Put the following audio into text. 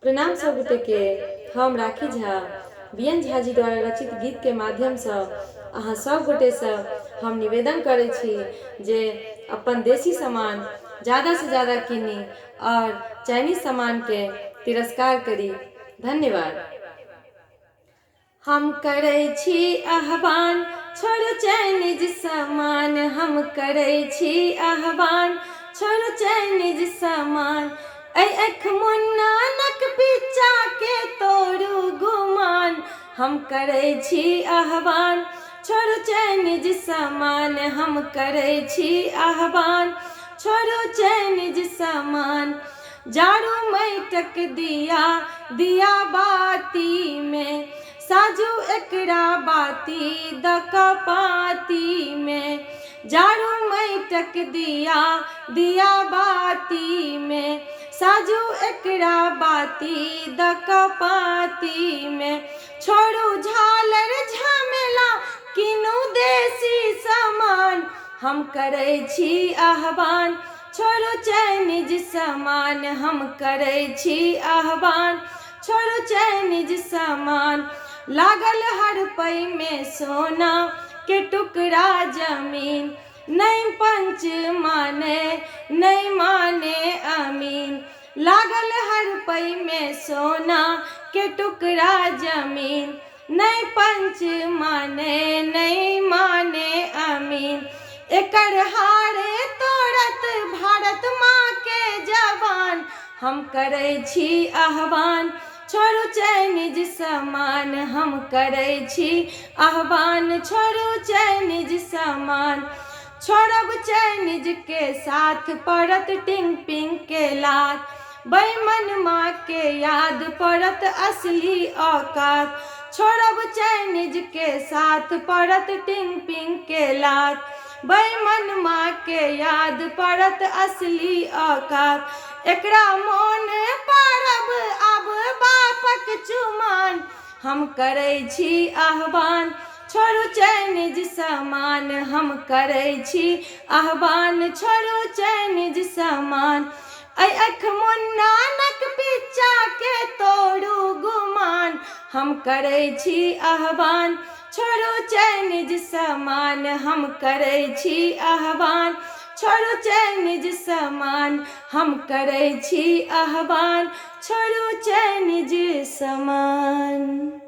प्रणाम सब गोटे के। हम राखी झा बीएन झा जी द्वारा रचित गीत के माध्यम से अहाँ सब गोटे से हम निवेदन करे छी जे अपन देसी सामान ज़्यादा से ज़्यादा किनी और चाइनीज सामान के तिरस्कार करी। धन्यवाद। हम करे छी आह्वान छोड़ो चाइनीज सामान, हम करे छी आह्वान छोड़ो चाइनीज सामान। अख मुन्ना नक पीछा के तोड़ू गुमान, हम करे छी आह्वान छोड़ो चाइनीज सामान, हम करे छी आह्वान छोड़ो चाइनीज सामान। जाड़ू मैटक दिया दिया बाती में, साजू एकरा बाती दकपाती में। जाड़ू मैटक दिया दिया बाती में, साजू एकरा बाती दकपाती में। छोड़ू झालर झमेला किनू देसी सामान, हम करे छी आह्वान छोड़ो चाइनीज सामान, हम करे छी आह्वान छोड़ो चाइनीज सामान। लागल हर पई में सोना के टुकड़ा जमीन, नहीं पंच माने नहीं माने अमीन। लागल हर पई में सोना के टुकड़ा जमीन, नहीं पंच माने नहीं माने अमीन। एकर हारे तोड़त भारत माँ के जवान, हम करे छी आह्वान छोड़ो चाइनीज सामान, हम करे छी आह्वान छोड़ो चाइनीज सामान। छोड़ब चाइनीज के साथ पड़त टिंग पिंग के लात, बेईमान माँ के याद पड़त असली औकात। छोड़ब चाइनीज के साथ पड़त टिंग पिंग के लात, बेईमान माँ के याद पड़त असली औकात। एकरा मोन पारब अब बापक चुमान, हम करे छी आह्वान छोड़ो चाइनीज सामान, हम करे छी आह्वान छोड़ो चाइनीज सामान। अख मुन्ना नक पीछा के तोड़ू गुमान, हम करे छी आह्वान छोड़ो चाइनीज सामान, हम करे छी आह्वान छोड़ो चाइनीज सामान। हम करे छी आह्वान छोड़ो चाइनीज सामान।